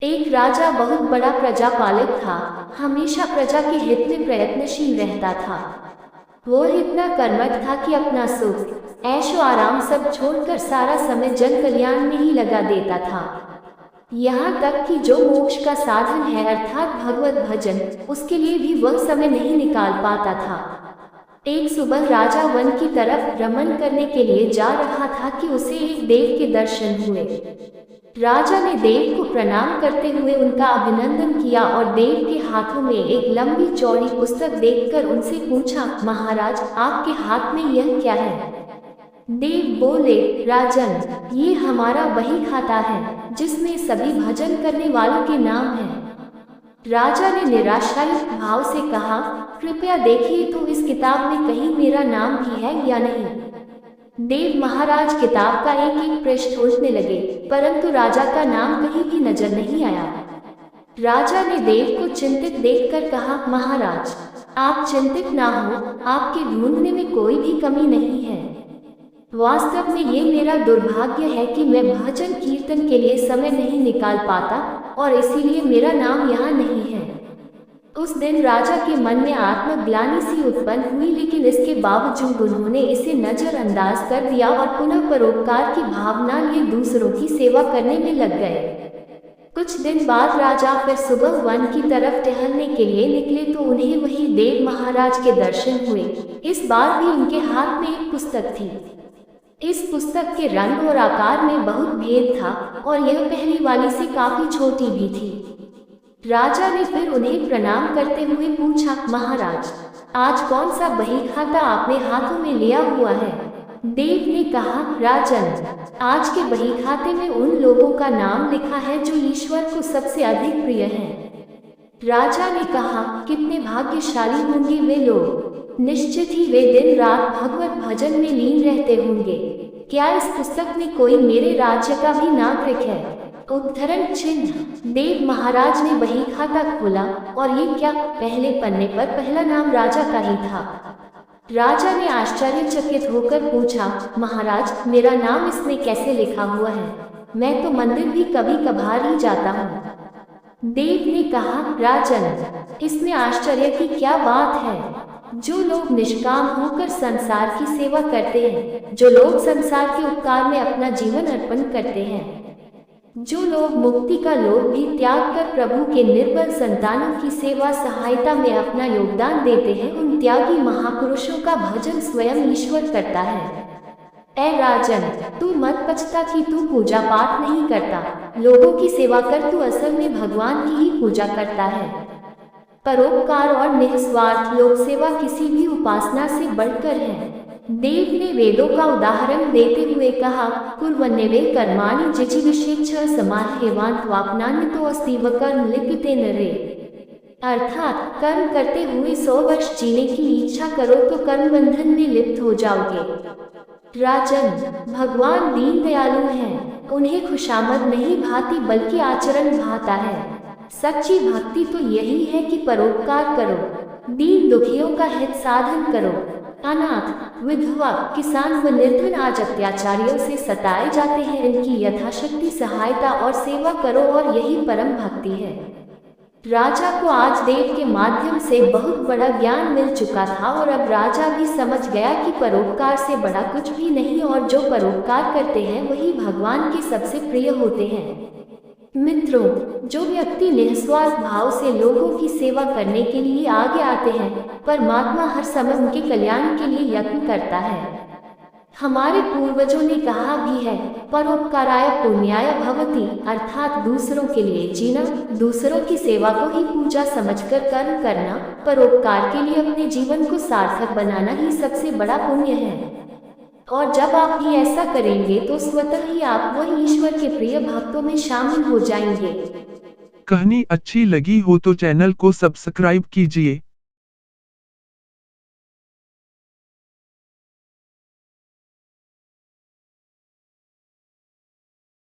एक राजा बहुत बड़ा प्रजापालक था। हमेशा प्रजा के हित में प्रयत्नशील रहता था। वो इतना कर्मठ था कि अपना सुख ऐशो आराम सब छोड़कर सारा समय जन कल्याण में ही लगा देता था। यहाँ तक कि जो मोक्ष का साधन है अर्थात भगवत भजन, उसके लिए भी वह समय नहीं निकाल पाता था। एक सुबह राजा वन की तरफ भ्रमण करने के लिए जा रहा था कि उसे एक देव के दर्शन हुए। राजा ने देव को प्रणाम करते हुए उनका अभिनंदन किया और देव के हाथों में एक लंबी चौड़ी पुस्तक देखकर उनसे पूछा, महाराज आपके हाथ में यह क्या है? देव बोले, राजन ये हमारा बही खाता है जिसमें सभी भजन करने वालों के नाम हैं। राजा ने निराशायुक्त भाव से कहा, कृपया देखिए तो इस किताब में कहीं मेरा नाम भी है या नहीं। देव महाराज किताब का एक एक पृष्ठ उलटने लगे, परंतु राजा का नाम कहीं भी नजर नहीं आया। राजा ने देव को चिंतित देखकर कहा, महाराज आप चिंतित ना हो, आपके ढूंढने में कोई भी कमी नहीं है। वास्तव में ये मेरा दुर्भाग्य है कि मैं भजन कीर्तन के लिए समय नहीं निकाल पाता और इसीलिए मेरा नाम यहाँ नहीं है। उस दिन राजा के मन में आत्मग्लानि सी उत्पन्न हुई, लेकिन इसके बावजूद उन्होंने इसे नजरअंदाज कर दिया और पुनः परोपकार की भावना लिए दूसरों की सेवा करने में लग गए। कुछ दिन बाद राजा फिर सुबह वन की तरफ टहलने के लिए निकले तो उन्हें वही देव महाराज के दर्शन हुए। इस बार भी उनके हाथ में एक पुस्तक थी। इस पुस्तक के रंग और आकार में बहुत भेद था और यह पहली वाली से काफी छोटी भी थी। राजा ने फिर उन्हें प्रणाम करते हुए पूछा, महाराज आज कौन सा बही खाता आपने हाथों में लिया हुआ है? देव ने कहा, राजन आज के बही खाते में उन लोगों का नाम लिखा है जो ईश्वर को सबसे अधिक प्रिय हैं। राजा ने कहा, कितने भाग्यशाली होंगे वे लोग, निश्चित ही वे दिन रात भगवत भजन में लीन रहते होंगे। क्या इस पुस्तक में कोई मेरे राज्य का भी नागरिक है? उद्धरण चिन्ह। देव महाराज ने बही खाता खोला और ये क्या, पहले पन्ने पर पहला नाम राजा का ही था। राजा ने आश्चर्यचकित होकर पूछा, महाराज मेरा नाम इसमें कैसे लिखा हुआ है? मैं तो मंदिर भी कभी कभार ही जाता हूँ। देव ने कहा, राजन इसमें आश्चर्य की क्या बात है? जो लोग निष्काम होकर संसार की सेवा करते हैं, जो लोग संसार के उपकार में अपना जीवन अर्पण करते हैं, जो लोग मुक्ति का लोभ भी त्याग कर प्रभु के निर्बल संतानों की सेवा सहायता में अपना योगदान देते हैं, उन त्यागी महापुरुषों का भजन स्वयं ईश्वर करता है। ऐ राजन तू मत पछता कि तू पूजा पाठ नहीं करता, लोगों की सेवा कर, तू असल में भगवान की ही पूजा करता है। परोपकार और निस्वार्थ लोक सेवा किसी भी उपासना से बढ़कर है। देव ने वेदों का उदाहरण देते हुए कहा, कुर्वन्नेवे कर्माणि जिजीविषेच्छ समाह्यवान्त्वाप्नान्यतो अस्ति व कर्म लिप्यते नरे। अर्थात कर्म करते हुए 100 वर्ष जीने की इच्छा करो तो कर्म बंधन में लिप्त हो जाओगे। राजन भगवान दीन दयालु हैं, उन्हें खुशामद नहीं भाती बल्कि आचरण भाता है। सच्ची भक्ति तो यही है कि परोपकार करो, दीन दुखियों का हित साधन करो। अनाथ विधवा किसान व निर्धन आज अत्याचारियों से सताए जाते हैं, इनकी यथाशक्ति सहायता और सेवा करो और यही परम भक्ति है। राजा को आज देव के माध्यम से बहुत बड़ा ज्ञान मिल चुका था और अब राजा भी समझ गया कि परोपकार से बड़ा कुछ भी नहीं और जो परोपकार करते हैं वही भगवान के सबसे प्रिय होते हैं। मित्रों, जो व्यक्ति निस्वार्थ भाव से लोगों की सेवा करने के लिए आगे आते हैं, परमात्मा हर समय उनके कल्याण के लिए यत्न करता है। हमारे पूर्वजों ने कहा भी है, परोपकाराय पुण्याय भवति, अर्थात दूसरों के लिए जीना, दूसरों की सेवा को ही पूजा समझकर कर्म करना, परोपकार के लिए अपने जीवन को सार्थक बनाना ही सबसे बड़ा पुण्य है। और जब आप भी ऐसा करेंगे तो स्वतः ही आप वह ईश्वर के प्रिय भक्तों में शामिल हो जाएंगे। कहानी अच्छी लगी हो तो चैनल को सब्सक्राइब कीजिए